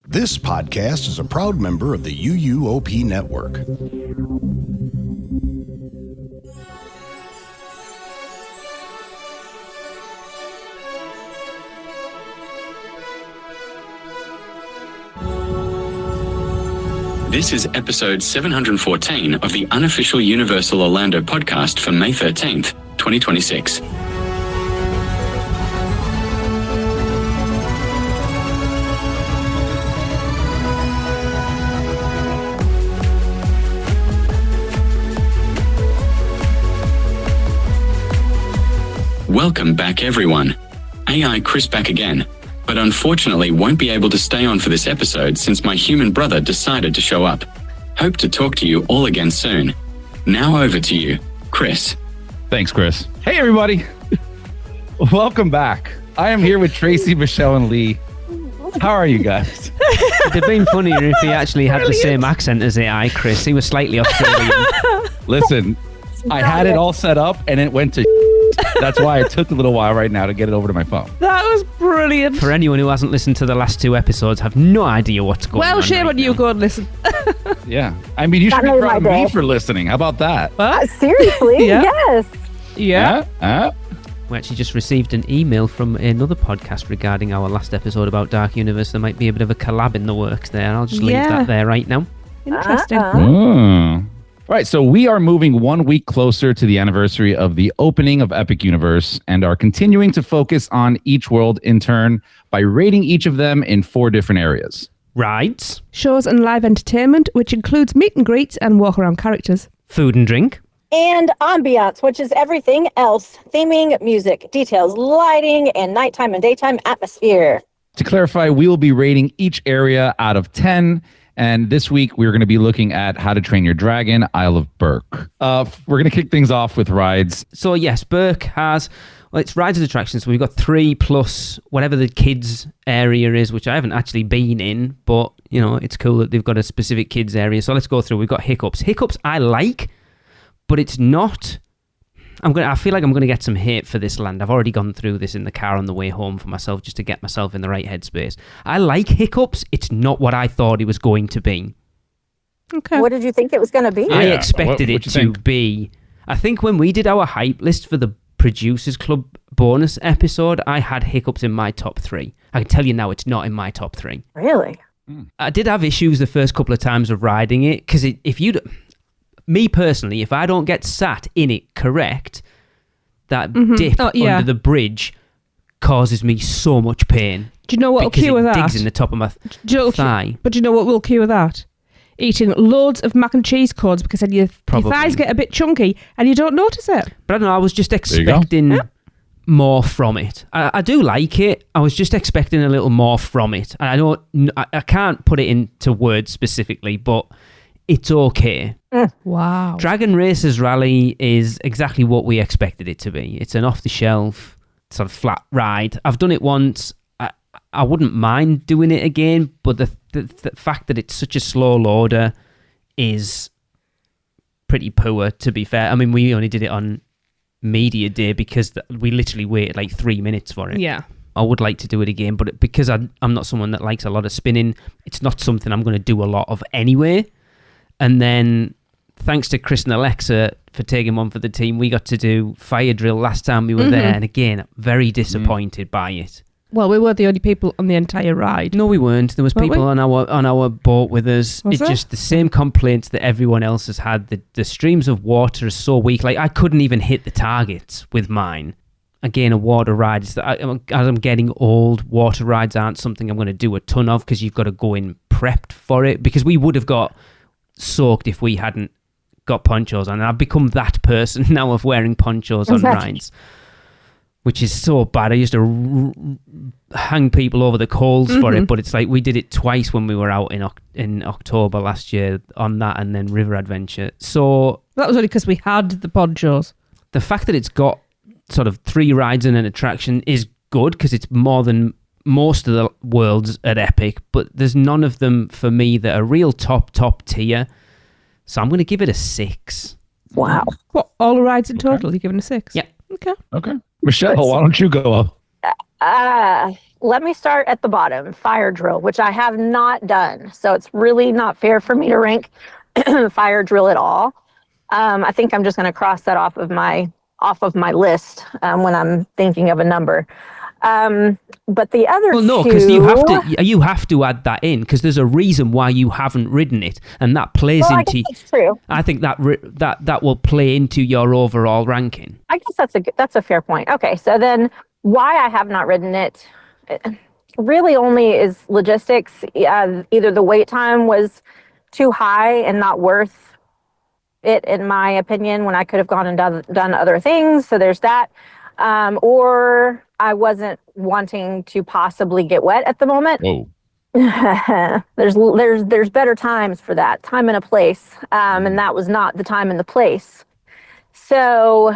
This podcast is a proud member of the UUOP network. This is episode 714 of the unofficial Universal Orlando podcast for May 13th, 2026. Welcome back, everyone. AI Chris back again, but unfortunately won't be able to stay on for this episode since my human brother decided to show up. Hope to talk to you all again soon. Now over to you, Chris. Thanks, Chris. Hey, everybody. Welcome back. I am here with Tracy, Michelle, and Lee. How are you guys? It'd have been funnier if he actually had the same accent as AI Chris. He was slightly Australian. Listen, I had it all set up and it went to That's why it took a little while right now to get it over to my phone. That was brilliant. For anyone who hasn't listened to the last two episodes, have no idea what's going on. Well, shame on you. Go and listen. Yeah. I mean, you should be proud of me for listening. How about that? Seriously? Yeah. Yes. Yeah. We actually just received an email from another podcast regarding our last episode about Dark Universe. There might be a bit of a collab in the works there. I'll just leave that there right now. Interesting. All right, so we are moving 1 week closer to the anniversary of the opening of Epic Universe and are continuing to focus on each world in turn by rating each of them in 4 different areas. Rides. Shows and live entertainment, which includes meet and greets and walk around characters. Food and drink. And ambiance, which is everything else. Theming, music, details, lighting, and nighttime and daytime atmosphere. To clarify, we will be rating each area out of 10. And this week, we're going to be looking at How to Train Your Dragon, Isle of Berk. We're going to kick things off with rides. So, yes, Berk has... Well, it's rides and attractions. So we've got 3 plus whatever the kids area is, which I haven't actually been in. But, you know, it's cool that they've got a specific kids area. So let's go through. We've got Hiccups. Hiccups I like, but it's not... I feel like I'm going to get some hate for this land. I've already gone through this in the car on the way home for myself just to get myself in the right headspace. I like Hiccups. It's not what I thought it was going to be. Okay. What did you think it was going to be? I expected it to be... I think when we did our hype list for the Producers Club bonus episode, I had Hiccups in my top 3. I can tell you now it's not in my top 3. Really? I did have issues the first couple of times of riding it, because me personally, if I don't get sat in it correct, that dip under the bridge causes me so much pain. Do you know what will cure that? It digs in the top of my thigh. But do you know what will cure that? Eating loads of mac and cheese cones, because then your thighs get a bit chunky and you don't notice it. But I don't know, I was just expecting more from it. I do like it. I was just expecting a little more from it. And I can't put it into words specifically, but it's okay. Wow. Dragon Racers Rally is exactly what we expected it to be. It's an off-the-shelf sort of flat ride. I've done it once. I wouldn't mind doing it again, but the fact that it's such a slow loader is pretty poor, to be fair. I mean, we only did it on media day because we literally waited like 3 minutes for it. Yeah. I would like to do it again, but because I'm not someone that likes a lot of spinning, it's not something I'm going to do a lot of anyway. And then, thanks to Chris and Alexa for taking one for the team, we got to do Fire Drill last time we were there. And again, very disappointed by it. Well, we were the only people on the entire ride. No, we weren't. There was people on our boat with us. It's just the same complaints that everyone else has had. The streams of water are so weak. Like, I couldn't even hit the targets with mine. Again, a water ride. As I'm getting old, water rides aren't something I'm going to do a ton of because you've got to go in prepped for it. Because we would have got soaked if we hadn't got ponchos on. And I've become that person now of wearing ponchos on rides, which is so bad. I used to hang people over the coals for it, but it's like we did it twice when we were out in October last year on that and then River Adventure. So that was only because we had the ponchos. The fact that it's got sort of 3 rides and an attraction is good because it's more than most of the worlds at Epic, but there's none of them for me that are real top tier. So I'm going to give it a 6. Wow. What, all the rides in total? You're giving a 6? Yeah. Okay. Michelle, why don't you go up? let me start at the bottom. Fire drill, which I have not done. So it's really not fair for me to rank fire drill at all. I think I'm just going to cross that off of my list when I'm thinking of a number. But the other because you have to add that in because there's a reason why you haven't ridden it, and that plays into. I guess that's true. I think that will play into your overall ranking. I guess that's a fair point. Okay, so then why I have not ridden it really only is logistics. Either the wait time was too high and not worth it, in my opinion, when I could have gone and done other things. So there's that. Or I wasn't wanting to possibly get wet at the moment. Whoa. There's better times for that, time and a place. And that was not the time and the place. So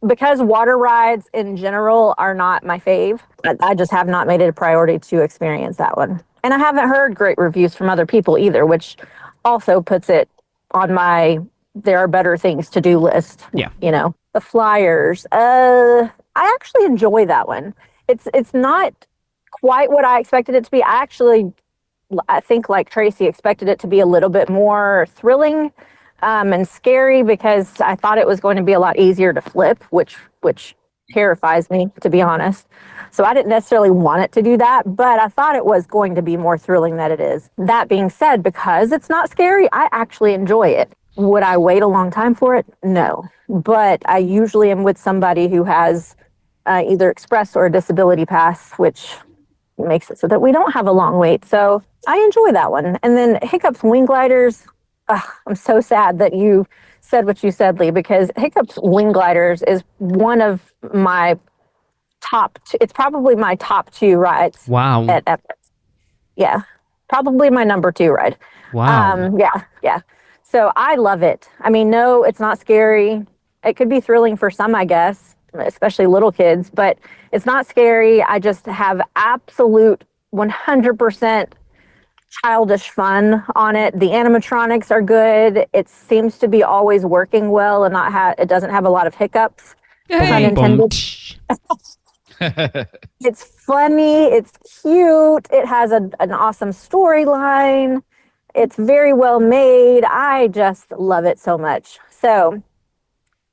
because water rides in general are not my fave, I just have not made it a priority to experience that one. And I haven't heard great reviews from other people either, which also puts it on my there are better things to do list. Yeah. You know, the flyers. I actually enjoy that one. It's not quite what I expected it to be. I think like Tracy expected it to be a little bit more thrilling and scary because I thought it was going to be a lot easier to flip, which terrifies me, to be honest. So I didn't necessarily want it to do that, but I thought it was going to be more thrilling than it is. That being said, because it's not scary, I actually enjoy it. Would I wait a long time for it? No. But I usually am with somebody who has either express or a disability pass, which makes it so that we don't have a long wait. So I enjoy that one. And then Hiccup's Wing Gliders, I'm so sad that you said what you said, Lee, because Hiccup's Wing Gliders is one of my top two. It's probably my top 2 rides. Wow. At Epic. Yeah. Probably my number 2 ride. Wow. Yeah. So I love it. I mean, no, it's not scary. It could be thrilling for some, I guess, especially little kids, but it's not scary. I just have absolute 100% childish fun on it. The animatronics are good. It seems to be always working well and it doesn't have a lot of hiccups. Pun intended. It's funny. It's cute. It has an awesome storyline. It's very well made. I just love it so much. So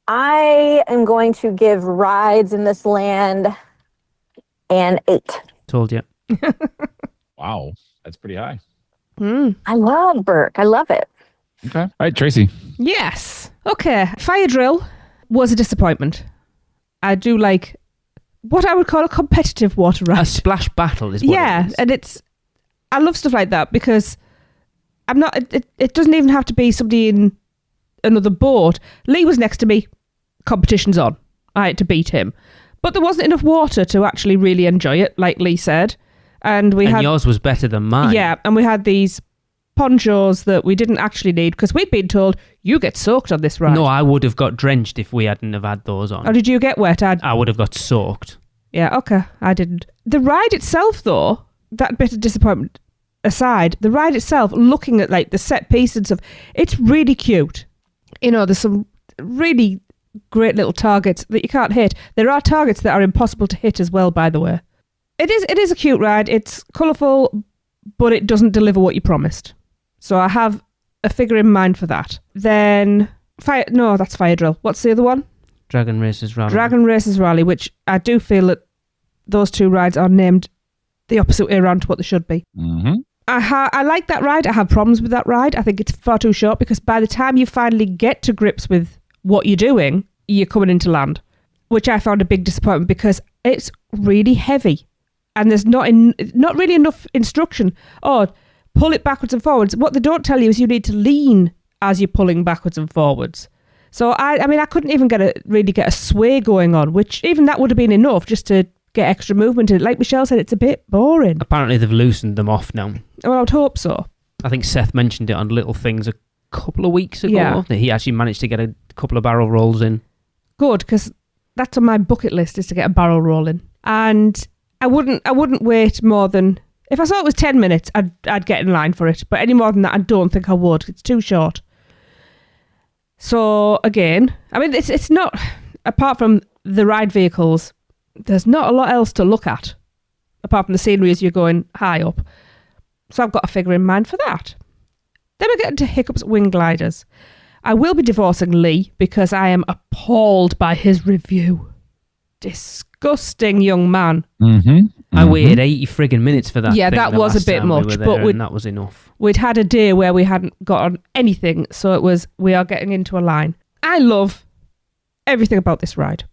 I am going to give rides in this land an 8. Told you. Wow. That's pretty high. I love Berk. I love it. Okay. All right, Tracy. Yes. Okay. Fire drill was a disappointment. I do like what I would call a competitive water ride. A splash battle is what it is. And I love stuff like that because I'm not, it doesn't even have to be somebody in another boat. Lee was next to me. Competition's on. I had to beat him. But there wasn't enough water to actually really enjoy it, like Lee said. And yours was better than mine. Yeah, and we had these ponchos that we didn't actually need because we'd been told, you get soaked on this ride. No, I would have got drenched if we hadn't have had those on. Or did you get wet? I would have got soaked. Yeah, okay. I didn't. The ride itself, though, that bit of disappointment aside, the ride itself, looking at like the set piece and stuff, it's really cute. You know, there's some really great little targets that you can't hit. There are targets that are impossible to hit as well, by the way. It is a cute ride. It's colourful, but it doesn't deliver what you promised. So I have a figure in mind for that. Then that's Fire Drill. What's the other one? Dragon Racers Rally. Dragon Racers Rally, which I do feel that those 2 rides are named the opposite way around to what they should be. Mm-hmm. I like that ride. I have problems with that ride. I think it's far too short because by the time you finally get to grips with what you're doing, you're coming into land, which I found a big disappointment because it's really heavy and there's not really enough instruction. Oh, pull it backwards and forwards. What they don't tell you is you need to lean as you're pulling backwards and forwards. So I couldn't even really get a sway going on, which even that would have been enough just to get extra movement in it. Like Michelle said, it's a bit boring. Apparently they've loosened them off now. Well, I would hope so. I think Seth mentioned it on Little Things a couple of weeks ago, that he actually managed to get a couple of barrel rolls in. Good, because that's on my bucket list, is to get a barrel roll in. And I wouldn't wait more than, if I saw it was 10 minutes, I'd get in line for it. But any more than that, I don't think I would. It's too short. So again, I mean, it's not, apart from the ride vehicles, there's not a lot else to look at apart from the scenery as you're going high up. So I've got a figure in mind for that. Then we get into Hiccup's wing gliders. I will be divorcing Lee because I am appalled by his review. Disgusting young man. I waited 80 friggin' minutes for that. Yeah, thing that the was a last bit time we much, were but there, and that was enough. We'd had a day where we hadn't got on anything, so it was, we are getting into a line. I love everything about this ride.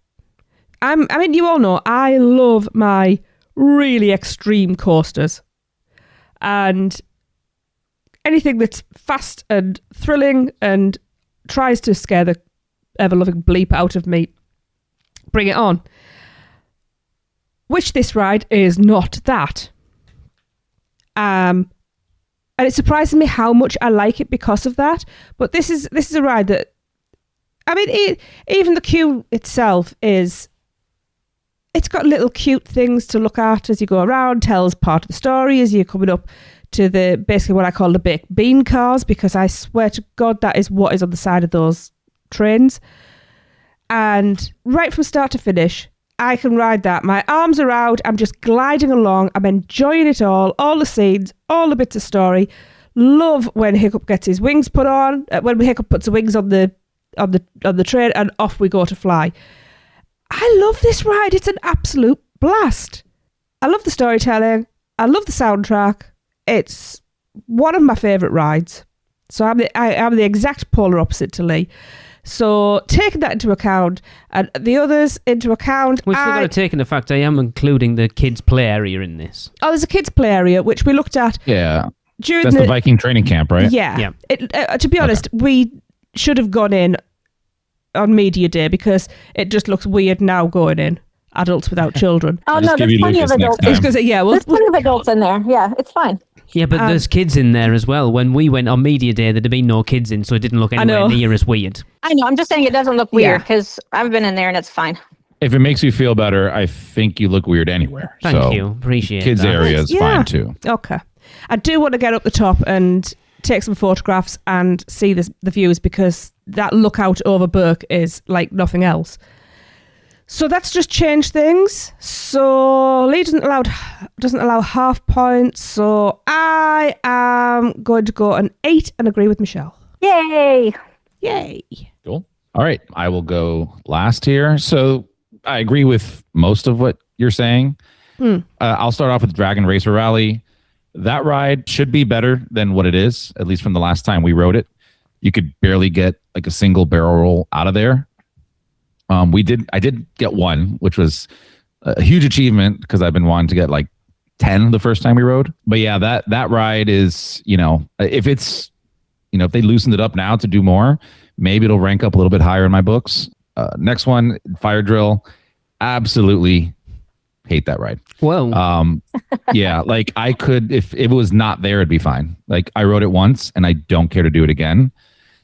I mean, you all know, I love my really extreme coasters. And anything that's fast and thrilling and tries to scare the ever-loving bleep out of me, bring it on. Which this ride is not that. And it surprises me how much I like it because of that. But this is a ride that, I mean, even the queue itself is, it's got little cute things to look at as you go around, tells part of the story as you're coming up to the, basically what I call the baked bean cars, because I swear to God that is what is on the side of those trains. And right from start to finish, I can ride that. My arms are out. I'm just gliding along. I'm enjoying it all the scenes, all the bits of story. Love when Hiccup gets his wings put on. When Hiccup puts the wings on the train, and off we go to fly. I love this ride. It's an absolute blast. I love the storytelling. I love the soundtrack. It's one of my favourite rides. So I'm the exact polar opposite to Lee. So taking that into account and the others into account, We've still got to take in the fact I am including the kids' play area in this. Oh, there's a kids' play area which we looked at. Yeah, during that's the Viking training camp, right? Yeah. To be honest, we should have gone in on media day because it just looks weird now going in. Adults without children. Oh no, there's plenty of adults. There's plenty of adults in there. Yeah, it's fine. Yeah, but there's kids in there as well. When we went on media day, there'd have been no kids in, so it didn't look anywhere near as weird. I know. I'm just saying it doesn't look weird because I've been in there and it's fine. If it makes you feel better, I think you look weird anywhere. Thank you. Appreciate kids' that. area is fine too. Okay. I do want to get up the top and take some photographs and see the views because that lookout over Berk is like nothing else. So that's just changed things. So Lee doesn't allow half points. So I am going to go an 8 and agree with Michelle. Yay! Cool. All right. I will go last here. So I agree with most of what you're saying. I'll start off with Dragon Racer Rally. That ride should be better than what it is, at least from the last time we rode it. You could barely get like a single barrel roll out of there. I did get one, which was a huge achievement because I've been wanting to get like 10 the first time we rode. But yeah, that ride is, if they loosened it up now to do more, maybe it'll rank up a little bit higher in my books. Next one, Fire Drill. Absolutely hate that ride. Whoa. Yeah, like I could, if it was not there, it'd be fine. Like I rode it once and I don't care to do it again.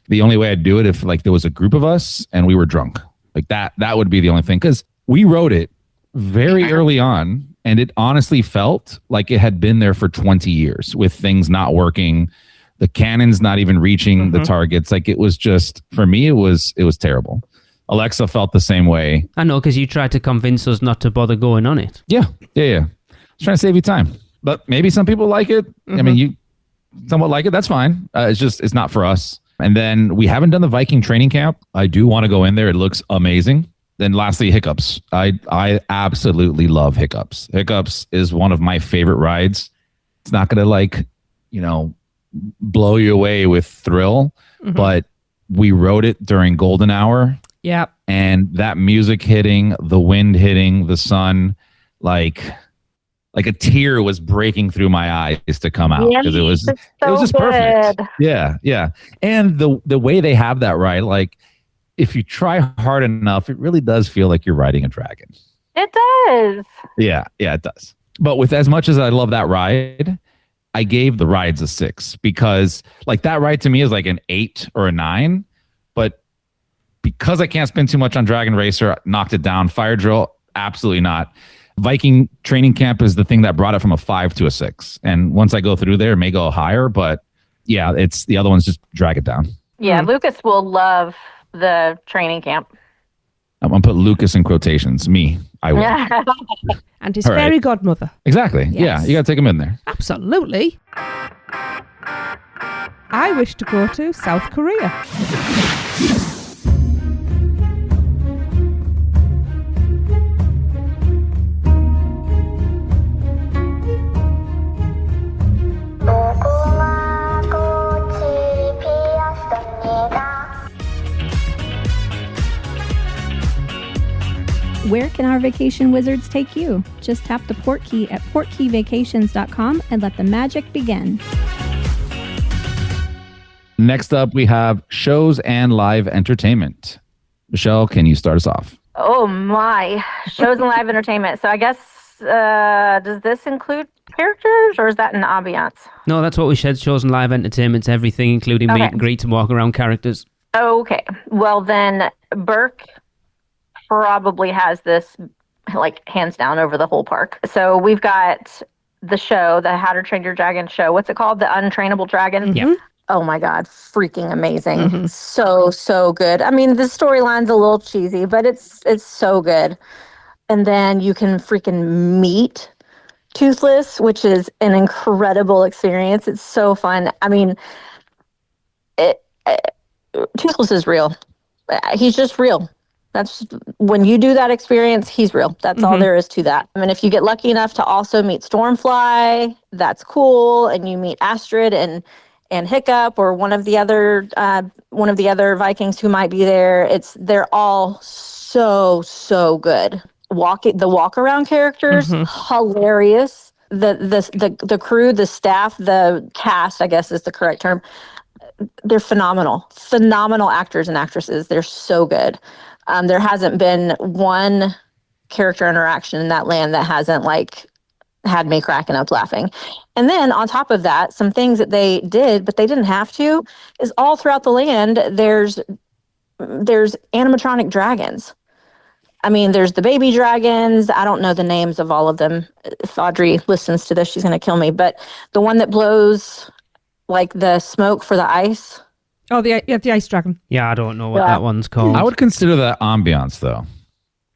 The only way I'd do it if like there was a group of us and we were drunk. Like that would be the only thing. Because we rode it very early on and it honestly felt like it had been there for 20 years with things not working, the cannons not even reaching the targets. Like it was just, for me, it was terrible. Alexa felt the same way. I know, because you tried to convince us not to bother going on it. Yeah. I was trying to save you time. But maybe some people like it. I mean, you somewhat like it. That's fine. It's not for us. And then we haven't done the Viking training camp. I do want to go in there. It looks amazing. Then lastly, Hiccups. I absolutely love Hiccups. Hiccups is one of my favorite rides. It's not going to blow you away with thrill, but we rode it during golden hour. Yeah. And that music hitting, the wind hitting, the sun, like a tear was breaking through my eyes to come out because it was just perfect. Yeah. And the way they have that ride, like if you try hard enough, it really does feel like you're riding a dragon. It does. Yeah, it does. But with as much as I love that ride, I gave the rides a 6 because like that ride to me is like an 8 or a 9. But because I can't spend too much on Dragon Racer, I knocked it down. Fire Drill, absolutely not. Viking training camp is the thing that brought it from a 5 to a 6. And once I go through there, it may go higher, but yeah, it's the other ones just drag it down. Yeah, Lucas will love the training camp. I'm going to put Lucas in quotations. Me. I will. And his All right. fairy godmother. Exactly. Yes. Yeah, you got to take him in there. Absolutely. I wish to go to South Korea. Where can our vacation wizards take you? Just tap the port key at portkeyvacations.com and let the magic begin. Next up, we have shows and live entertainment. Michelle, can you start us off? Oh my, shows and live entertainment. So I guess, does this include characters or is that an ambiance? No, that's what we said. Shows and live entertainment's everything, including meet and greets and walk around characters. Okay, well then Berk probably has this like hands down over the whole park. So we've got the show, the How to Train Your Dragon show. What's it called? The Untrainable Dragon? Yeah. Oh my God, freaking amazing. So good. I mean, the storyline's a little cheesy, but it's so good. And then you can freaking meet Toothless, which is an incredible experience. It's so fun. I mean, Toothless is real. He's just real. That's when you do that experience, he's real. That's all there is to that. I mean, if you get lucky enough to also meet Stormfly, that's cool. And you meet Astrid and Hiccup or one of the other Vikings who might be there. They're all so good. The walk around characters, hilarious. The crew, the staff, the cast, I guess is the correct term. They're phenomenal actors and actresses. They're so good. There hasn't been one character interaction in that land that hasn't had me cracking up laughing. And then on top of that, some things that they did, but they didn't have to, is all throughout the land, there's animatronic dragons. I mean, there's the baby dragons. I don't know the names of all of them. If Audrey listens to this, she's going to kill me. But the one that blows like the smoke for the ice. Oh, the ice dragon. Yeah, I don't know what that one's called. I would consider that ambiance, though.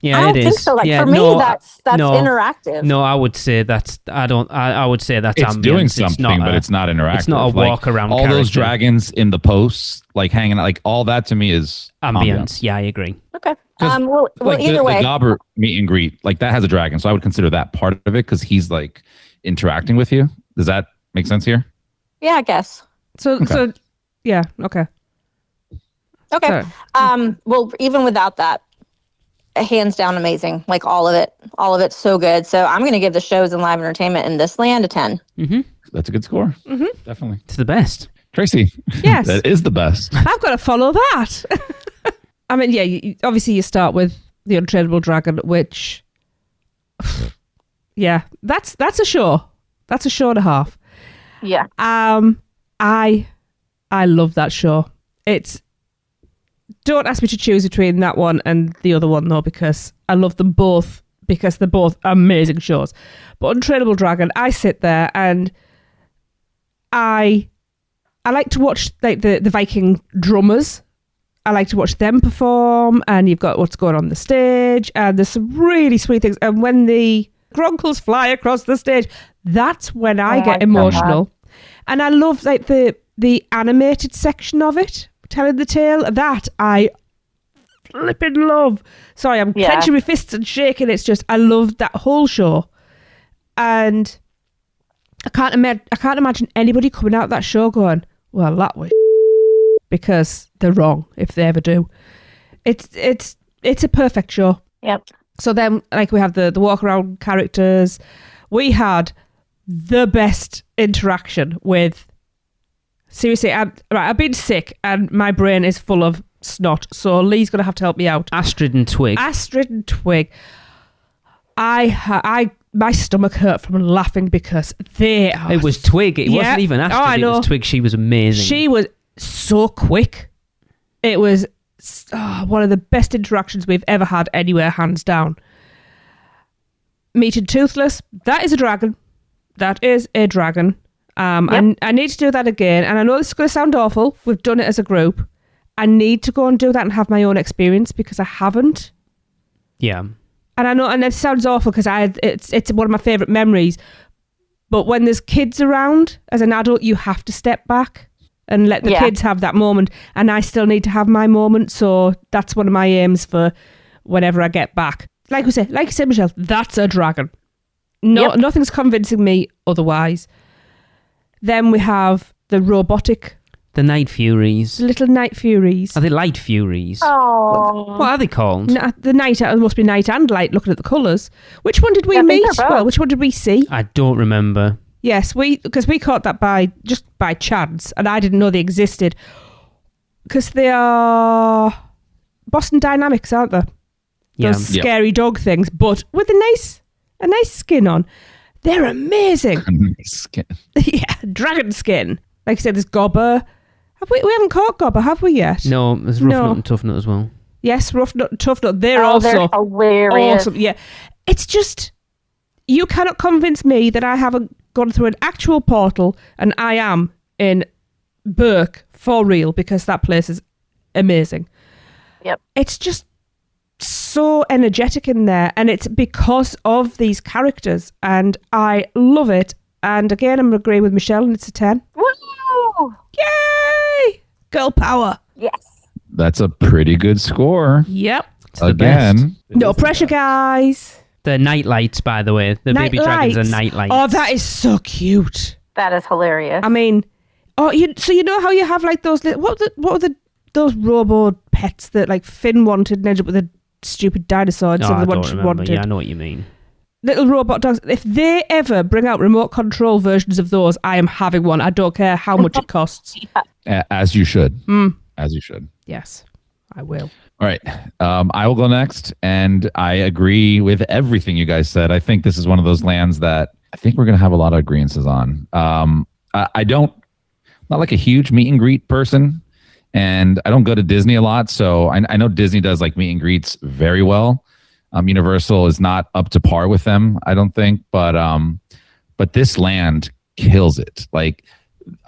Yeah, I don't it think is. so. Yeah, for me, that's interactive. No, I would say that's. I would say that's It's ambience. doing something, but it's not interactive. It's not a walk around. All those dragons in the posts, hanging out, all that to me is ambience. Yeah, I agree. Okay. Well, either way, the Gobber meet and greet, that has a dragon, so I would consider that part of it because he's interacting with you. Does that make sense here? Yeah, I guess. So yeah, okay. Okay. Well, even without that, hands down amazing. All of it's so good. So I'm going to give the shows and live entertainment in this land a 10. That's a good score. Definitely. It's the best. Tracy. Yes. That is the best. I've got to follow that. I mean, yeah, obviously you start with the Untrainable Dragon, which, yeah, that's a show. That's a show and a half. Yeah. I love that show. Don't ask me to choose between that one and the other one though, because I love them both because they're both amazing shows. But Untrainable Dragon, I sit there and I like to watch the Viking drummers. I like to watch them perform, and you've got what's going on the stage, and there's some really sweet things. And when the gronkles fly across the stage, that's when I get emotional. And I love the animated section of it, telling the tale. That I flipping love. Sorry, I'm clenching my fists and shaking. It's just I love that whole show, and I can't imagine anybody coming out of that show going, "Well, that was," because they're wrong if they ever do. It's a perfect show. Yep. So then, we have the walk around characters. We had the best interaction with. Seriously, I've been sick and my brain is full of snot, so Lee's going to have to help me out. Astrid and Twig. My stomach hurt from laughing because they are... It was Twig. It wasn't even Astrid. I know. It was Twig. She was amazing. She was so quick. It was one of the best interactions we've ever had anywhere, hands down. Meeting Toothless, that is a dragon. That is a dragon. And I need to do that again. And I know this is going to sound awful. We've done it as a group. I need to go and do that and have my own experience because I haven't. Yeah. And I know, and it sounds awful because it's one of my favourite memories. But when there's kids around, as an adult, you have to step back and let the kids have that moment. And I still need to have my moment. So that's one of my aims for whenever I get back. Like you said, Michelle, that's a dragon. No, nothing's convincing me otherwise. Then we have the robotic. The Night Furies. The little Night Furies. Are they Light Furies? Oh. What are they called? The night, it must be night and light, looking at the colours. Which one did we meet? Well, which one did we see? I don't remember. Yes, because we caught that by chance, and I didn't know they existed. Because they are Boston Dynamics, aren't they? Those scary dog things, but with a nice skin on. They're amazing. Skin. Yeah, dragon skin. Like I said, there's Gobber. We haven't caught Gobber, have we yet? No, there's Rough Nut and Tough Nut as well. Yes, Rough Nut and Tough Nut. They're also hilarious. Awesome. Yeah, it's just, you cannot convince me that I haven't gone through an actual portal and I am in Berk for real, because that place is amazing. Yep. It's just so energetic in there, and it's because of these characters, and I love it. And again, I'm agreeing with Michelle, and it's a 10. Woo! Yay! Girl power. Yes. That's a pretty good score. Yep. Again. No pressure, guys. The night lights, by the way. The baby dragons are night lights. Oh, that is so cute. That is hilarious. I mean, so you know how you have like those what were those robo pets that like Finn wanted and ended up with a stupid dinosaur instead of the one she wanted? Yeah, I know what you mean. Little robot dogs. If they ever bring out remote control versions of those, I am having one. I don't care how much it costs. As you should. As you should. Yes, I will. All right. I will go next, and I agree with everything you guys said. I think this is one of those lands that I think we're going to have a lot of agreements on. Not like a huge meet and greet person, and I don't go to Disney a lot, so I know Disney does like meet and greets very well. Universal is not up to par with them, I don't think, but this land kills it. Like,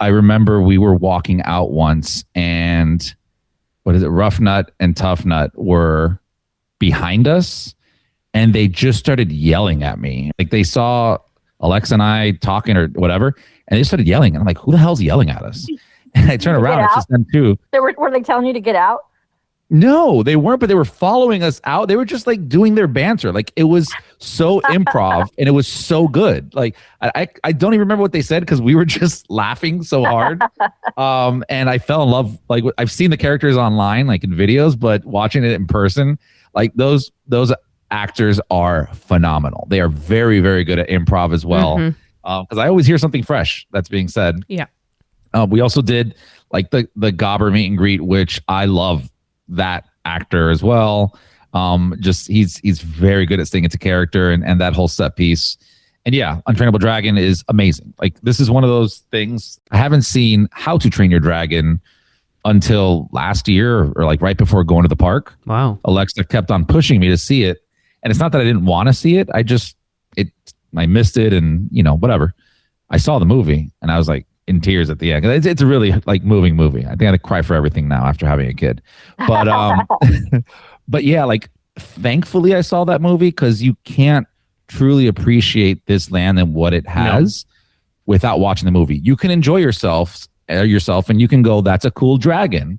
I remember we were walking out once, and Rough Nut and Tough Nut were behind us, and they just started yelling at me. Like, they saw Alexa and I talking or whatever, and they started yelling, and I'm like, who the hell's yelling at us? And I turn around, it's just them too. Were they telling you to get out? No, they weren't, but they were following us out. They were just like doing their banter. Like, it was so improv and it was so good. Like, I don't even remember what they said because we were just laughing so hard. And I fell in love. Like, I've seen the characters online, like in videos, but watching it in person, like those actors are phenomenal. They are very, very good at improv as well. Because I always hear something fresh that's being said. Yeah. We also did like the Gobber meet and greet, which I love that actor as well. He's very good at staying into character and that whole set piece. And yeah, Untrainable Dragon is amazing. Like, this is one of those things. I haven't seen How to Train Your Dragon until last year or like right before going to the park. Wow. Alexa kept on pushing me to see it. And it's not that I didn't want to see it. I missed it, and whatever. I saw the movie and I was like in tears at the end. It's a really like moving movie. I think I'd cry for everything now after having a kid. But but yeah, like, thankfully I saw that movie, because you can't truly appreciate this land and what it has without watching the movie. You can enjoy yourself and you can go, that's a cool dragon.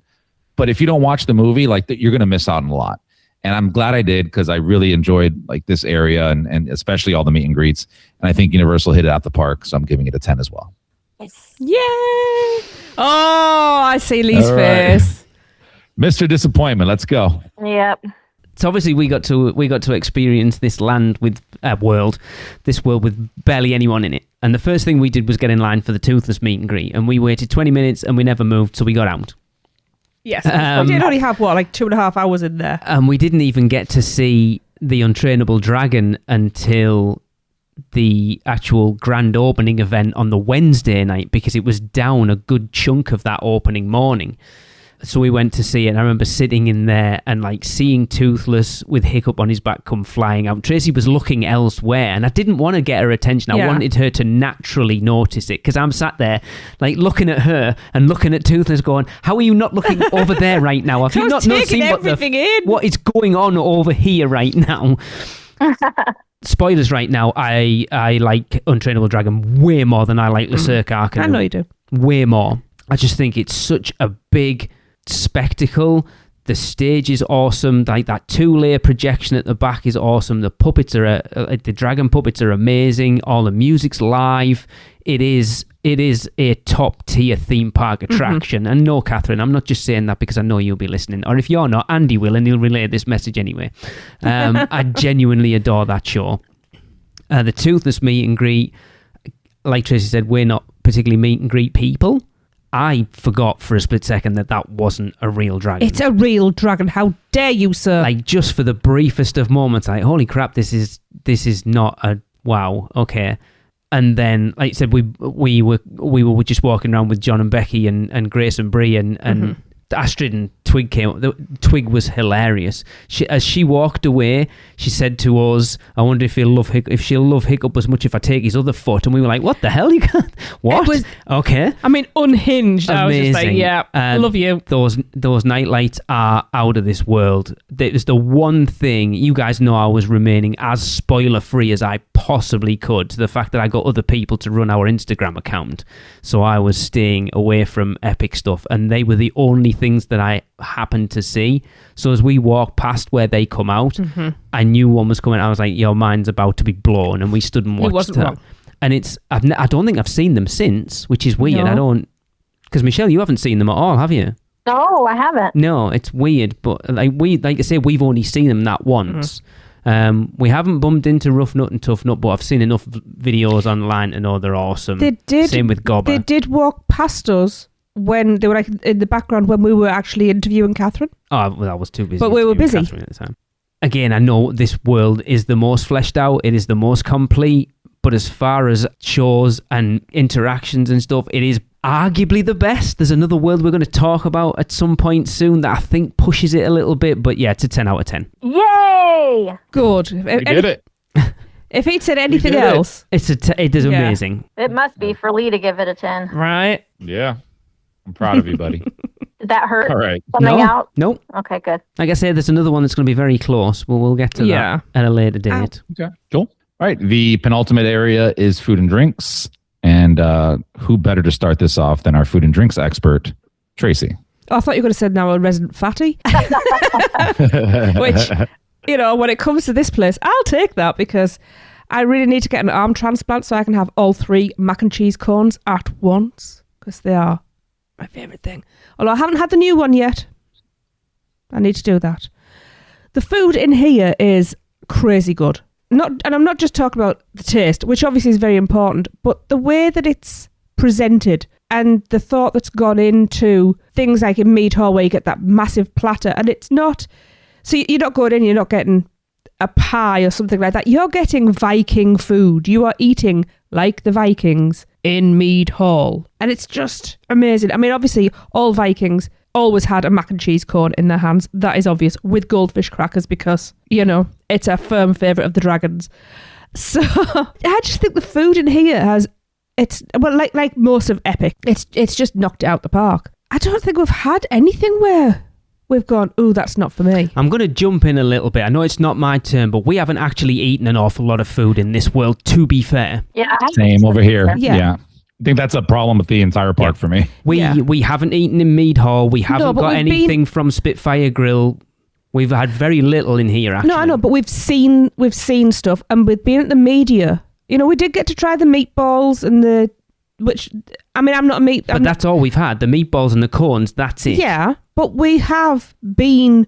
But if you don't watch the movie, like, you're going to miss out on a lot. And I'm glad I did, because I really enjoyed like this area and especially all the meet and greets. And I think Universal hit it out the park. So I'm giving it a 10 as well. Yes. Yay! Oh, I see Lee's face. Mr. Disappointment, let's go. Yep. So obviously we got to experience this land with world with barely anyone in it. And the first thing we did was get in line for the Toothless meet and greet, and we waited 20 minutes and we never moved, so we got out. Yes, we did only have 2.5 hours in there, and we didn't even get to see the Untrainable Dragon until the actual grand opening event on the Wednesday night, because it was down a good chunk of that opening morning. So we went to see it, and I remember sitting in there and like seeing Toothless with Hiccup on his back come flying out. Tracy was looking elsewhere, and I didn't want to get her attention. I wanted her to naturally notice it, because I'm sat there like looking at her and looking at Toothless going, how are you not looking over there right now? Have you not seen what is going on over here right now? Spoilers right now, I like Untrainable Dragon way more than I like Berserk Arcanum. I know you do. Way more. I just think it's such a big spectacle. The stage is awesome. Like that 2-layer projection at the back is awesome. The puppets are the dragon puppets are amazing. All the music's live. It is a top tier theme park attraction. And no, Catherine, I'm not just saying that because I know you'll be listening. Or if you're not, Andy will, and he'll relay this message anyway. I genuinely adore that show. The Toothless meet and greet, like Tracy said, we're not particularly meet and greet people. I forgot for a split second that wasn't a real dragon. It's a real dragon. How dare you, sir? Like, just for the briefest of moments, like, holy crap, this is not a wow. Okay. And then, like I said, we were just walking around with John and Becky and Grace and Bree and Astrid and Twig came. Twig was hilarious. As she walked away, she said to us, "I wonder if she'll love Hiccup as much if I take his other foot." And we were like, "What the hell? You can't? What? Okay." I mean, unhinged. Amazing. I was just like, "Yeah, love you." Those night lights are out of this world. There's the one thing, you guys know I was remaining as spoiler free as I possibly could. To the fact that I got other people to run our Instagram account, so I was staying away from epic stuff, and they were the only things that I happened to see. So as we walked past where they come out, I knew one was coming. I was like, "Your mind's about to be blown," and we stood and watched. He wasn't wrong. And I don't think I've seen them since, which is weird. No. I don't, because Michelle, you haven't seen them at all, have you? No, I haven't. No, it's weird, but like I say, we've only seen them that once. We haven't bumped into Rough Nut and Tough Nut, but I've seen enough videos online to know they're awesome. They did. Same with Gobber. They did walk past us when they were like in the background when we were actually interviewing Catherine. Oh, well, I was too busy. But we were busy. Catherine at the time. Again, I know this world is the most fleshed out. It is the most complete. But as far as shows and interactions and stuff, it is arguably the best. There's another world we're going to talk about at some point soon that I think pushes it a little bit. But yeah, it's a 10 out of 10. Yay! Good. We did it. If he'd said anything else, it is amazing. It must be for Lee to give it a 10. right? Yeah. I'm proud of you, buddy. Did that hurt? All right. Coming out? Nope. Okay, good. Like I said, there's another one that's going to be very close. We'll get to that at a later date. Okay. Cool. All right. The penultimate area is food and drinks. And who better to start this off than our food and drinks expert, Tracy? Oh, I thought you could have said now a resident fatty. Which, when it comes to this place, I'll take that because I really need to get an arm transplant so I can have all 3 mac and cheese cones at once because they are my favourite thing. Although I haven't had the new one yet. I need to do that. The food in here is crazy good. And I'm not just talking about the taste, which obviously is very important, but the way that it's presented and the thought that's gone into things like in Mead Hall where you get that massive platter and it's not... So you're not going in, you're not getting a pie or something like that. You're getting Viking food. You are eating like the Vikings in Mead Hall. And it's just amazing. I mean, obviously, all Vikings always had a mac and cheese cone in their hands. That is obvious, with goldfish crackers because, it's a firm favourite of the dragons. So I just think the food in here like most of Epic, it's just knocked it out the park. I don't think we've had anything where we've gone, ooh, that's not for me. I'm going to jump in a little bit. I know it's not my turn, but we haven't actually eaten an awful lot of food in this world, to be fair. Yeah. Same over here. Yeah. I think that's a problem with the entire park for me. We haven't eaten in Mead Hall. We haven't got anything from Spitfire Grill. We've had very little in here, actually. No, I know, but we've seen stuff, and we've been at the media. We did get to try the meatballs and I'm not a meat... But that's all we've had. The meatballs and the cones, that's it. Yeah, but we have been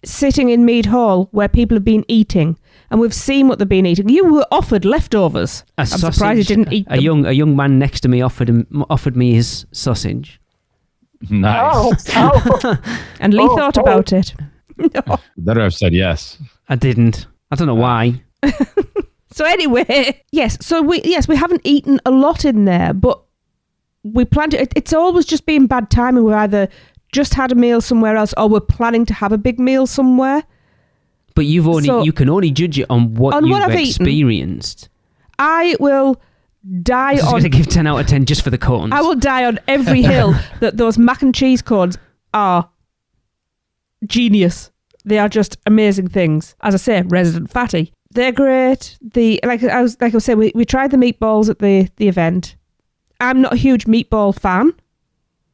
sitting in Mead Hall where people have been eating, and we've seen what they've been eating. You were offered leftovers. I'm surprised you didn't eat them. A young man next to me offered me his sausage. Nice. Oh. And Lee thought about it. No. Better have said yes. I didn't. I don't know why. So anyway, yes. So we haven't eaten a lot in there, but we plan to. It's always just been bad timing. We either just had a meal somewhere else, or we're planning to have a big meal somewhere. But you can only judge it on what you've experienced. Eaten. I will die on. I'm going to give 10 out of 10 just for the cones. I will die on every hill that those mac and cheese cones are genius. They are just amazing things. As I say, resident fatty. They're great. Like I was saying, we tried the meatballs at the event. I'm not a huge meatball fan,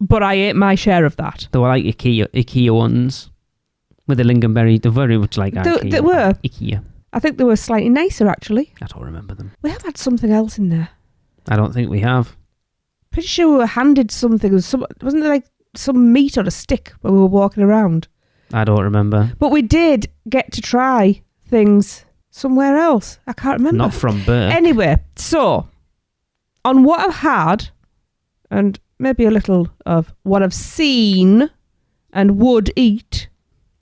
but I ate my share of that. They were like IKEA ones with the lingonberry. They're very much like IKEA. They were. IKEA. I think they were slightly nicer, actually. I don't remember them. We have had something else in there. I don't think we have. Pretty sure we were handed something. Wasn't there like some meat on a stick when we were walking around? I don't remember. But we did get to try things somewhere else. I can't remember. Not from Berk. Anyway, so on what I've had, and maybe a little of what I've seen and would eat.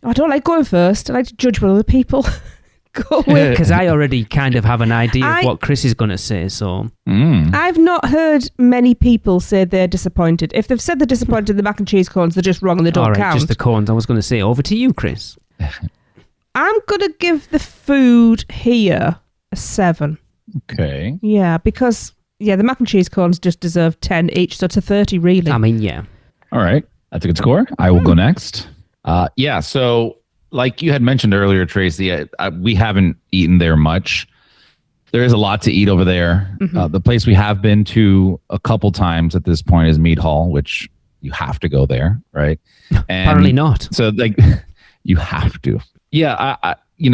I don't like going first. I like to judge what other people go with. Because I already kind of have an idea of what Chris is going to say, so... I've not heard many people say they're disappointed. If they've said they're disappointed in the mac and cheese cones, they're just wrong and they don't count. Just the cones. I was going to say, over to you, Chris. I'm going to give the food here a 7. Okay. Yeah, because... Yeah, the mac and cheese cones just deserve 10 each, so it's a 30, really. I mean, yeah. All right. That's a good score. I will go next. Yeah, so like you had mentioned earlier, Tracy, we haven't eaten there much. There is a lot to eat over there. The place we have been to a couple times at this point is Mead Hall, which you have to go there, right? And apparently not. So like you have to. Yeah,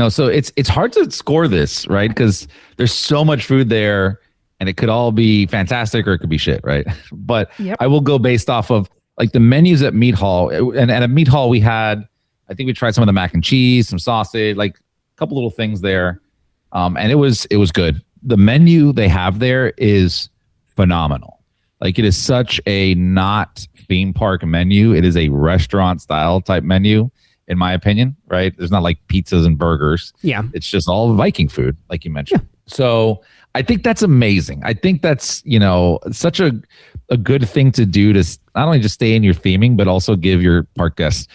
so it's hard to score this, right? Because there's so much food there. And it could all be fantastic or it could be shit, right? But I will go based off of like the menus at Meat Hall. And at Meat Hall, we had, I think we tried some of the mac and cheese, some sausage, like a couple little things there. And it was good. The menu they have there is phenomenal. Like it is such a not theme park menu. It is a restaurant style type menu, in my opinion, right? There's not like pizzas and burgers. Yeah. It's just all Viking food, like you mentioned. Yeah. So I think that's amazing. I think that's, such a good thing to do to not only just stay in your theming, but also give your park guests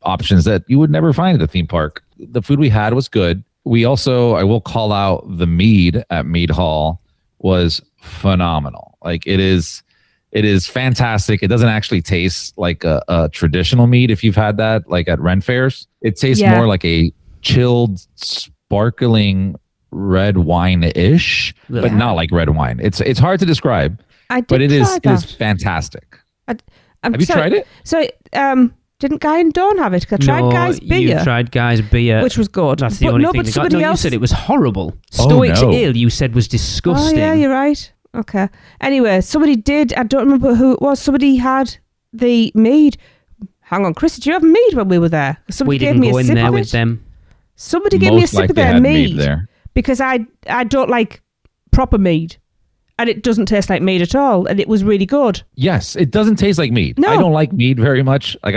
options that you would never find at a theme park. The food we had was good. We also, I will call out the mead at Mead Hall was phenomenal. Like it is fantastic. It doesn't actually taste like a traditional mead if you've had that, like at Ren fairs. It tastes more like a chilled, sparkling red wine-ish, but not like red wine. It's hard to describe, but it is fantastic. Have you tried it? So didn't Guy and Dawn have it? I tried Guy's beer. You tried Guy's beer, which was good. That's the only thing. Somebody else... you said it was horrible. Stoic's Ale, you said was disgusting. Oh yeah, you're right. Okay. Anyway, somebody did. I don't remember who it was. Somebody had the mead. Hang on, Chris, did you have mead when we were there? We didn't go in there with them. Somebody gave me a sip of their mead there. Because I don't like proper mead, and it doesn't taste like mead at all, and it was really good. Yes, it doesn't taste like mead. No. I don't like mead very much. Like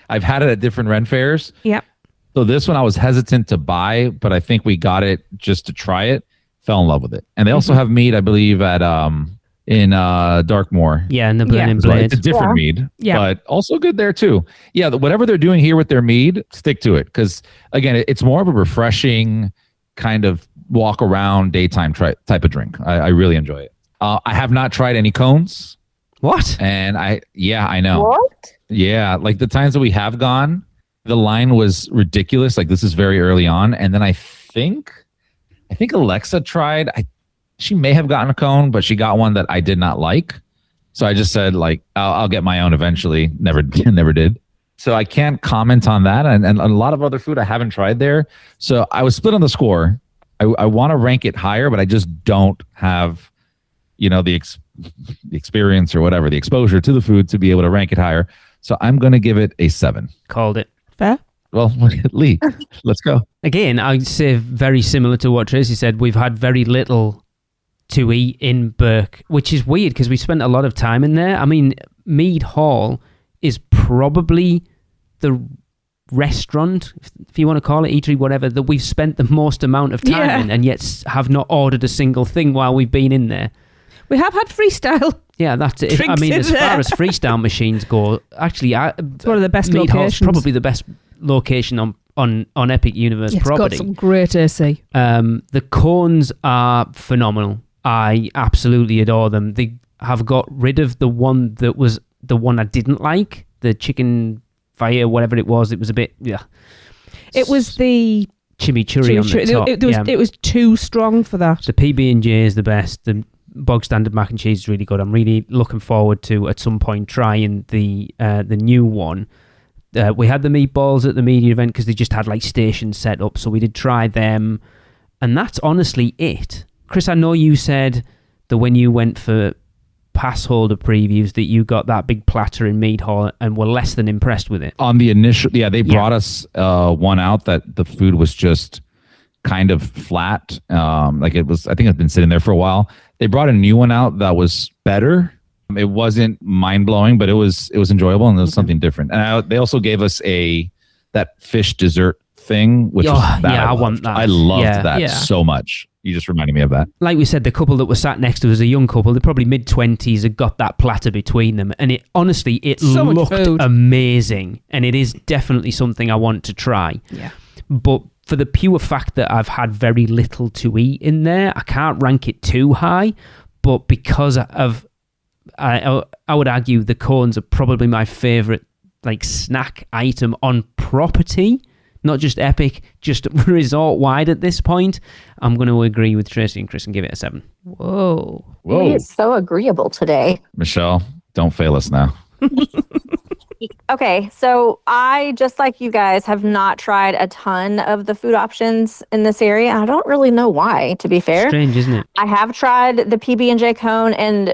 I've had it at different Ren fairs. Yeah. So this one I was hesitant to buy, but I think we got it just to try it. Fell in love with it, and they also have mead, I believe, at in Darkmoor. Yeah, in the Burning Blade. It's a different mead, but also good there too. Yeah, whatever they're doing here with their mead, stick to it, because again, it's more of a refreshing kind of walk around daytime type of drink. I really enjoy it. I have not tried any cones. What? And I know. What? Yeah, like the times that we have gone, the line was ridiculous. Like this is very early on, and then I think Alexa tried. She may have gotten a cone, but she got one that I did not like. So I just said like I'll get my own eventually. Never did. So I can't comment on that, and a lot of other food I haven't tried there. So I was split on the score. I want to rank it higher, but I just don't have, the experience or whatever, the exposure to the food to be able to rank it higher. So I'm going to give it a 7. Called it. Fair. Well, Lee, let's go. Again, I'd say very similar to what Tracy said. We've had very little to eat in Berk, which is weird because we spent a lot of time in there. I mean, Mead Hall is probably the restaurant, if you want to call it, eatery, whatever, that we've spent the most amount of time in, and yet have not ordered a single thing while we've been in there. We have had freestyle. Yeah, that's it. I mean, as far as freestyle machines go, actually, it's one of the best Mead locations. Hall's probably the best location on Epic Universe property. It's got some great AC. The cones are phenomenal. I absolutely adore them. They have got rid of the one that was the one I didn't like, the chicken fire, whatever it was. It was a bit, It was the chimichurri on the top. It was too strong for that. The PB&J is the best. The bog standard mac and cheese is really good. I'm really looking forward to at some point trying the new one. We had the meatballs at the media event because they just had like stations set up, so we did try them, and that's honestly it. Chris, I know you said that when you went for pass holder previews that you got that big platter in Mead Hall and were less than impressed with it. On the initial, they brought us one out that the food was just kind of flat. Like it was, I think it's been sitting there for a while. They brought a new one out that was better. It wasn't mind blowing, but it was enjoyable and it was something different. And they also gave us that fish dessert thing, which was that I want that. I loved that so much. You just reminded me of that. Like we said, the couple that were sat next to us, a young couple, they're probably mid-20s, had got that platter between them. And it honestly, so looked amazing. And it is definitely something I want to try. Yeah. But for the pure fact that I've had very little to eat in there, I can't rank it too high. But because of, I would argue the cones are probably my favourite like snack item on property. Not just Epic, just resort-wide at this point. I'm going to agree with Tracy and Chris and give it a 7. Whoa. It's so agreeable today. Michelle, don't fail us now. Okay, so I, just like you guys, have not tried a ton of the food options in this area. I don't really know why, to be fair. Strange, isn't it? I have tried the PB&J cone, and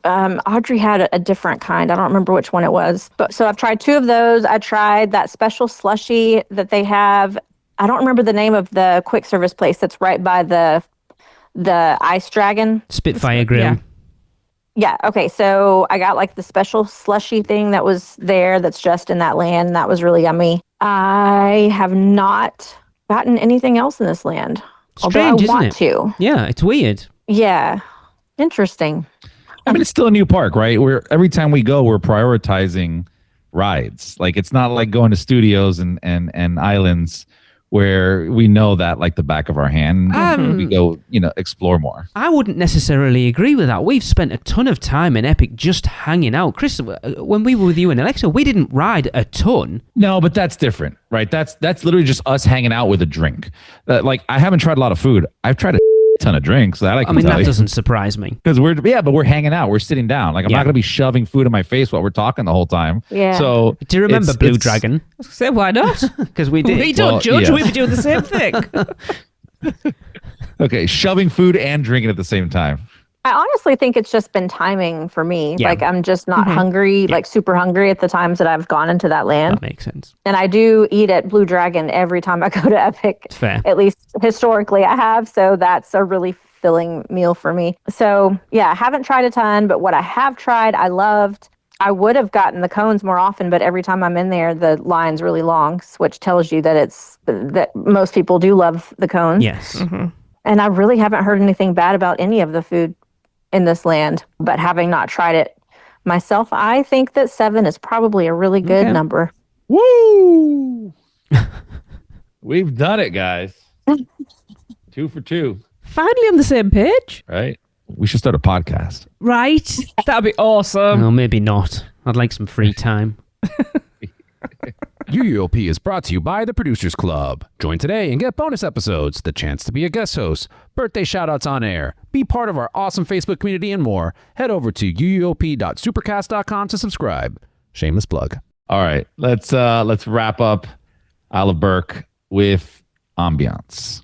Audrey had a different kind. I don't remember which one it was. But so I've tried 2 of those. I tried that special slushie that they have. I don't remember the name of the quick service place that's right by the Ice Dragon. Spitfire Grill. Yeah. Okay. So I got like the special slushy thing that was there that's just in that land. And that was really yummy. I have not gotten anything else in this land. Strange, although I want isn't it? to. Yeah, it's weird. Yeah. Interesting. I mean, it's still a new park, right? Every time we go, we're prioritizing rides. Like it's not like going to studios and islands where we know that like the back of our hand. We go, explore more. I wouldn't necessarily agree with that. We've spent a ton of time in Epic just hanging out. Chris, when we were with you and Alexa, we didn't ride a ton. No, but that's different, right? That's literally just us hanging out with a drink. Like I haven't tried a lot of food. I've tried a ton of drinks. That doesn't surprise me because but we're hanging out. We're sitting down. Like I'm not going to be shoving food in my face while we're talking the whole time. Yeah. So do you remember Blue Dragon? I said, why not? Because we did. We don't judge. We were doing the same thing. Okay, shoving food and drinking at the same time. I honestly think it's just been timing for me. Yeah. Like I'm just not hungry, like super hungry at the times that I've gone into that land. That makes sense. And I do eat at Blue Dragon every time I go to Epic. It's fair. At least historically I have. So that's a really filling meal for me. So yeah, I haven't tried a ton, but what I have tried, I loved. I would have gotten the cones more often, but every time I'm in there, the line's really long, which tells you that most people do love the cones. Yes. Mm-hmm. And I really haven't heard anything bad about any of the food in this land, but having not tried it myself, I think that 7 is probably a really good number. Woo! We've done it, guys. 2 for 2. Finally on the same page. Right? We should start a podcast. Right? That'd be awesome. No, maybe not. I'd like some free time. UUOP is brought to you by the Producers Club. Join today and get bonus episodes, the chance to be a guest host, birthday shoutouts on air, be part of our awesome Facebook community, and more. Head over to uuop.supercast.com to subscribe. Shameless plug. All right, let's wrap up Isle of Berk with ambiance.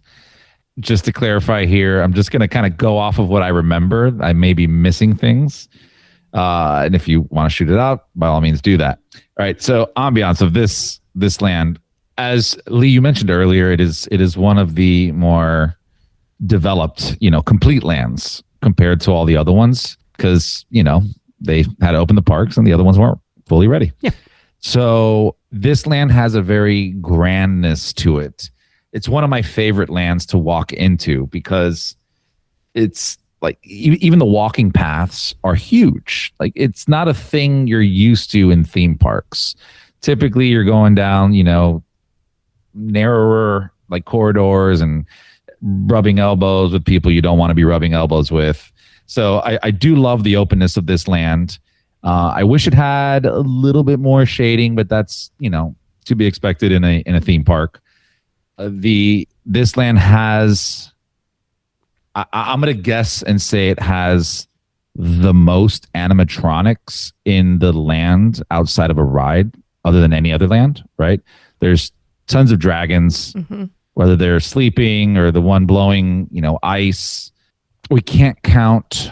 Just to clarify here, I'm just going to kind of go off of what I remember. I may be missing things. And if you want to shoot it out, by all means, do that. All right. So ambiance of this land, as Lee, you mentioned earlier, it is one of the more developed, complete lands compared to all the other ones because, they had to open the parks and the other ones weren't fully ready. Yeah. So this land has a very grandness to it. It's one of my favorite lands to walk into because it's like even the walking paths are huge. Like it's not a thing you're used to in theme parks. Typically you're going down, narrower like corridors and rubbing elbows with people you don't want to be rubbing elbows with. So I do love the openness of this land. I wish it had a little bit more shading, but that's, to be expected in a theme park. this land has. I'm gonna guess and say it has the most animatronics in the land outside of a ride, other than any other land. Right? There's tons of dragons, whether they're sleeping or the one blowing, ice. We can't count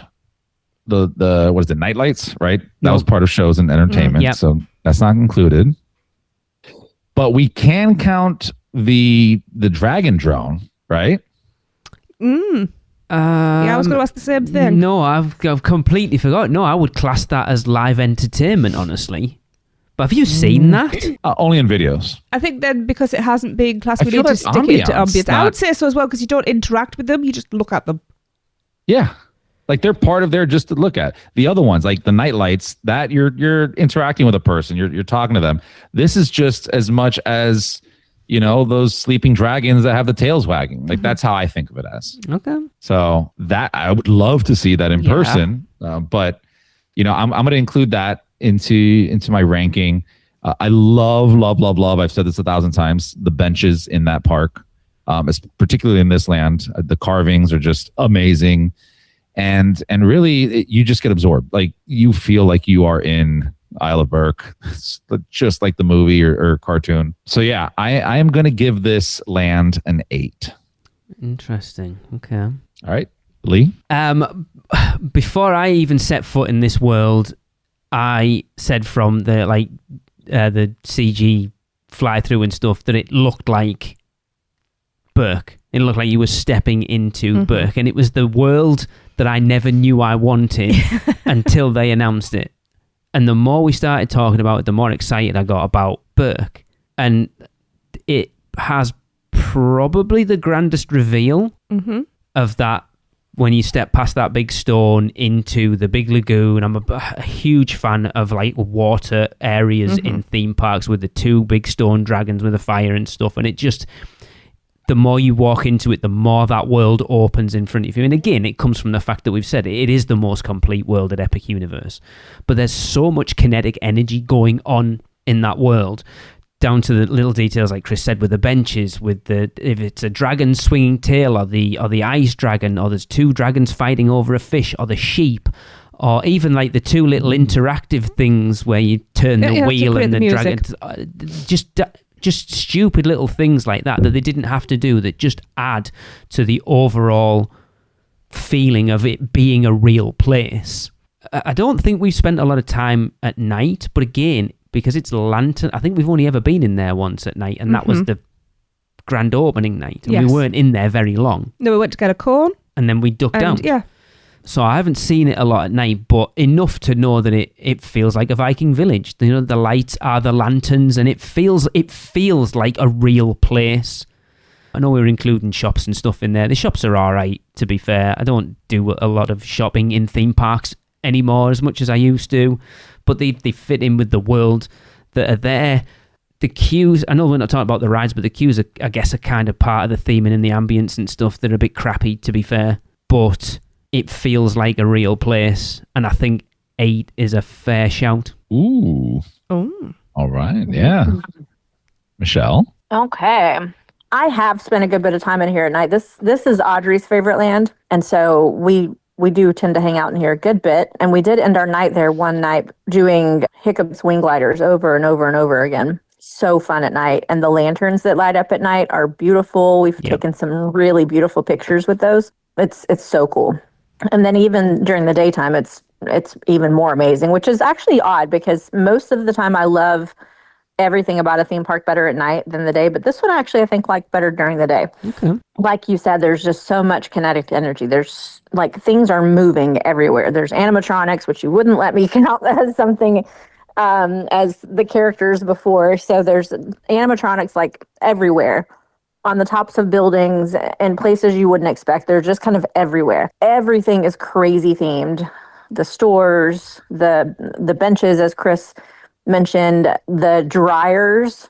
the what is it, night lights, right? That was part of shows and entertainment, so that's not included. But we can count the dragon drone, right? I was going to ask the same thing. No, I've completely forgot. No, I would class that as live entertainment, honestly. But have you seen that? Only in videos. I think then because it hasn't been classed, we feel need to that's stick it to ambience, ambience. I would say so as well, because you don't interact with them, you just look at them. Yeah. Like they're part of there just to look at. The other ones, like the night lights, that you're interacting with a person, you're talking to them. This is just as much as, those sleeping dragons that have the tails wagging. Like that's how I think of it as. Okay. So that I would love to see that in person, but I'm going to include that into my ranking. I love. I've said this 1,000 times. The benches in that park, particularly in this land, the carvings are just amazing, and really you just get absorbed. Like you feel like you are in Isle of Berk, just like the movie or cartoon. So yeah, I am going to give this land an 8. Interesting. Okay. All right, Lee. Before I even set foot in this world, I said from the CG fly through and stuff that it looked like Berk. It looked like you were stepping into Berk, and it was the world that I never knew I wanted until they announced it. And the more we started talking about it, the more excited I got about Berk. And it has probably the grandest reveal of that. When you step past that big stone into the big lagoon, I'm a huge fan of like water areas in theme parks with the 2 big stone dragons with the fire and stuff. And it just, the more you walk into it, the more that world opens in front of you. And again, it comes from the fact that we've said it is the most complete world at Epic Universe. But there's so much kinetic energy going on in that world, down to the little details like Chris said with the benches, with if it's a dragon swinging tail or the ice dragon, or there's 2 dragons fighting over a fish, or the sheep, or even like the 2 little interactive things where you turn the wheel and the dragon, just stupid little things like that they didn't have to do, that just add to the overall feeling of it being a real place. I don't think we've spent a lot of time at night, but again, because it's lantern, I think we've only ever been in there once at night, and that was the grand opening night. And we weren't in there very long. No, we went to get a corn. And then we ducked out. Yeah. So I haven't seen it a lot at night, but enough to know that it feels like a Viking village. The lights are the lanterns, and it feels like a real place. I know we were including shops and stuff in there. The shops are all right, to be fair. I don't do a lot of shopping in theme parks anymore as much as I used to, but they fit in with the world that are there. The queues, I know we're not talking about the rides, but the queues, I guess, are kind of part of the theming and the ambience and stuff. They're a bit crappy, to be fair, but it feels like a real place, and I think 8 is a fair shout. Ooh. Oh. All right, yeah. Michelle? Okay. I have spent a good bit of time in here at night. This is Audrey's favorite land, and so we do tend to hang out in here a good bit. And we did end our night there one night doing Hiccup's wing gliders over and over and over again. So fun at night. And the lanterns that light up at night are beautiful. We've taken some really beautiful pictures with those. It's so cool. And then even during the daytime, it's even more amazing, which is actually odd because most of the time I love everything about a theme park better at night than the day. But this one actually I think like better during the day. Okay. Like you said, there's just so much kinetic energy. There's like things are moving everywhere. There's animatronics, which you wouldn't let me count as something as the characters before. So there's animatronics like everywhere on the tops of buildings and places you wouldn't expect. They're just kind of everywhere. Everything is crazy themed. The stores, the benches, as Chris mentioned, the dryers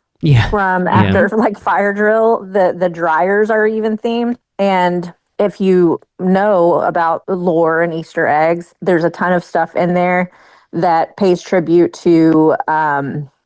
from after like fire drill, the dryers are even themed. And if you know about lore and Easter eggs, there's a ton of stuff in there that pays tribute to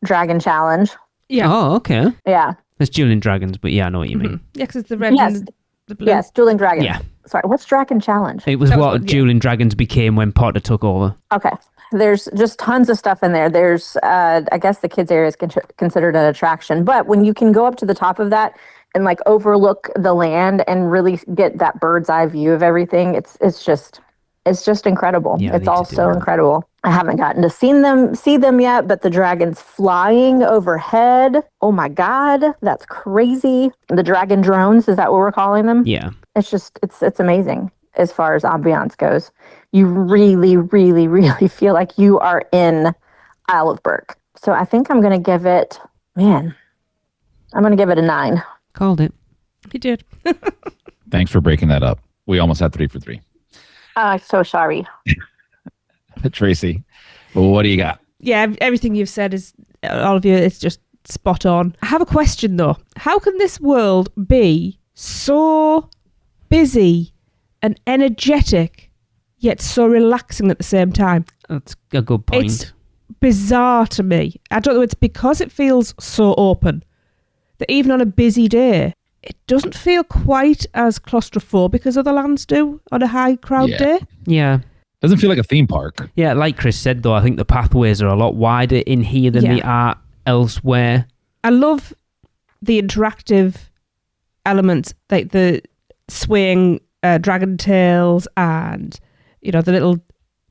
Dragon Challenge. Yeah. Oh, okay. Yeah. It's Dueling Dragons, but yeah, I know what you mean. Yeah, because it's the red Yes. and the blue. Yes, Dueling Dragons. Yeah. Sorry, what's Dragon Challenge? It was That was what what- yeah. Dueling Dragons became when Potter took over. Okay. There's just tons of stuff in there. There's, I guess the kids area is considered an attraction, but when you can go up to the top of that and like overlook the land and really get that bird's eye view of everything, it's just incredible. Yeah, I It's need to all do so that. incredible. I haven't gotten to see them yet, but the dragons flying overhead. Oh my God, that's crazy. The dragon drones, is that what we're calling them? Yeah. It's just, it's amazing as far as ambiance goes. You really, really, really feel like you are in Isle of Berk. So I think I'm going to give it, I'm going to give it a 9. Called it. He did. Thanks for breaking that up. We almost had 3 for 3. So sorry. Tracy, what do you got? Yeah, everything you've said is, all of you, it's just spot on. I have a question though. How can this world be so busy and energetic, yet so relaxing at the same time? That's a good point. It's bizarre to me. I don't know, it's because it feels so open that even on a busy day, it doesn't feel quite as claustrophobic as other lands do on a high crowd Yeah. day. Yeah. Doesn't feel like a theme park. Yeah, like Chris said, though, I think the pathways are a lot wider in here than Yeah. they are elsewhere. I love the interactive elements, like the swaying dragon tails and, you know, the little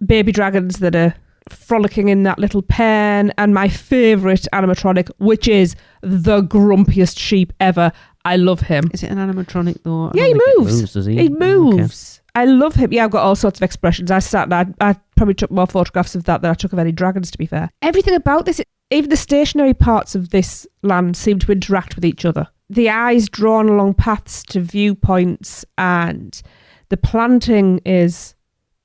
baby dragons that are frolicking in that little pen, and my favourite animatronic, which is the grumpiest sheep ever. I love him. Is it an animatronic, though? I Yeah, don't he think it moves. does he? He Oh, moves. I love him. Yeah, I've got all sorts of expressions. I sat and I probably took more photographs of that than I took of any dragons, to be fair. Everything about this, even the stationary parts of this land seem to interact with each other. The eyes drawn along paths to viewpoints, and the planting is,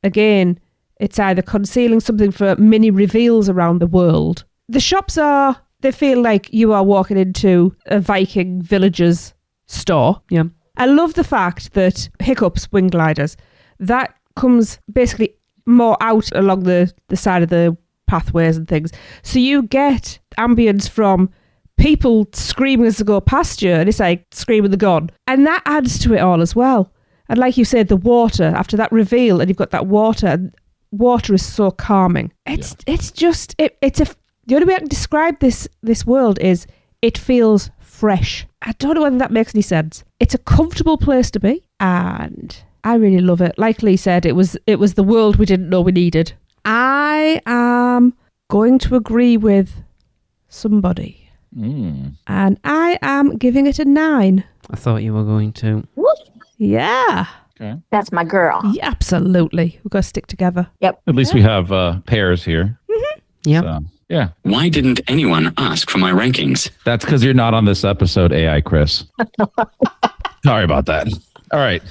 again, it's either concealing something for mini reveals around the world. The shops they feel like you are walking into a Viking villager's store. Yeah. I love the fact that Hiccup's wing gliders, that comes basically more out along the side of the pathways and things. So you get ambience from people screaming as they go past you, and it's like screaming the gun. And that adds to it all as well. And like you said, the water, after that reveal, and you've got that water, and water is so calming. It's just, the only way I can describe this world is it feels fresh. I don't know whether that makes any sense. It's a comfortable place to be, and I really love it. Like Lee said, it was the world we didn't know we needed. I am going to agree with somebody, and I am giving it a 9. I thought you were going to. Yeah. Okay. That's my girl. Yeah, absolutely. We've got to stick together. Yep. At least we have pairs here. Yeah. So, yeah. Why didn't anyone ask for my rankings? That's because you're not on this episode, AI Chris. Sorry about that. All right.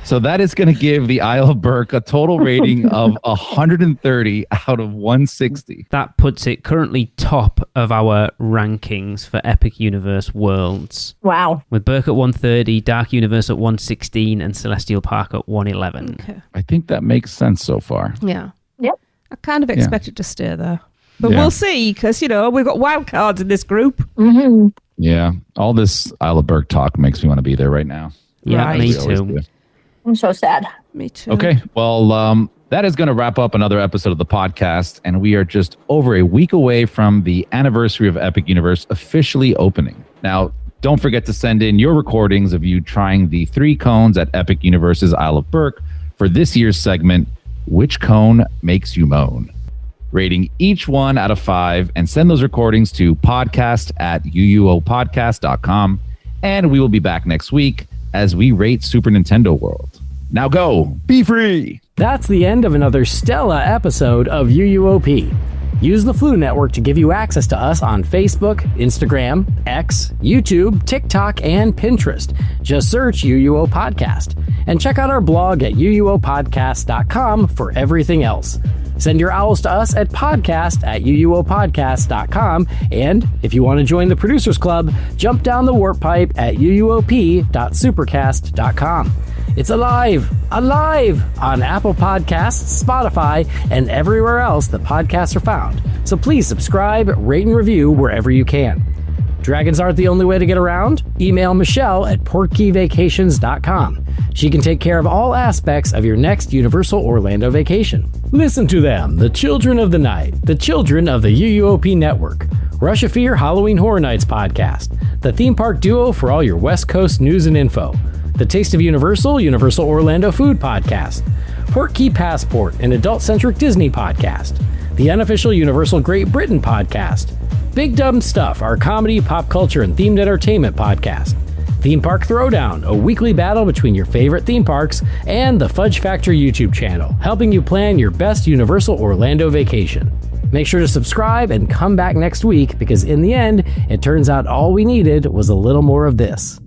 So that is going to give the Isle of Berk a total rating of 130 out of 160. That puts it currently top of our rankings for Epic Universe worlds. Wow. With Berk at 130, Dark Universe at 116, and Celestial Park at 111. Okay. I think that makes sense so far. Yeah. Yep. I kind of expect it to stay there. But Yeah. we'll see, because, you know, we've got wild cards in this group. Mm-hmm. Yeah. All this Isle of Berk talk makes me want to be there right now. Yeah, Right. me We always too. do. I'm so sad. Me too. Okay. Well, that is going to wrap up another episode of the podcast. And we are just over a week away from the anniversary of Epic Universe officially opening. Now, don't forget to send in your recordings of you trying the 3 cones at Epic Universe's Isle of Berk for this year's segment, Which Cone Makes You Moan? Rating each one out of 5, and send those recordings to podcast@uuopodcast.com. And we will be back next week as we rate Super Nintendo World. Now go, be free. That's the end of another Stella episode of UUOP. Use the Flu Network to give you access to us on Facebook, Instagram, X, YouTube, TikTok, and Pinterest. Just search UUO Podcast. And check out our blog at uuopodcast.com for everything else. Send your owls to us at podcast@uuopodcast.com. And if you want to join the Producers Club, jump down the warp pipe at uuop.supercast.com. It's alive on Apple Podcasts, Spotify, and everywhere else that podcasts are found. So please subscribe, rate, and review wherever you can. Dragons aren't the only way to get around. Email Michelle at portkeyvacations.com. She can take care of all aspects of your next Universal Orlando vacation. Listen to them, the children of the night, the children of the UUOP network. Rush of Fear Halloween Horror Nights podcast, the theme park duo for all your West Coast news and info. The Taste of Universal, Universal Orlando Food podcast. Port Key Passport, an adult-centric Disney podcast. The unofficial Universal Great Britain podcast. Big Dumb Stuff, our comedy, pop culture, and themed entertainment podcast. Theme Park Throwdown, a weekly battle between your favorite theme parks, and the Fudge Factor YouTube channel, helping you plan your best Universal Orlando vacation. Make sure to subscribe and come back next week because in the end, it turns out all we needed was a little more of this.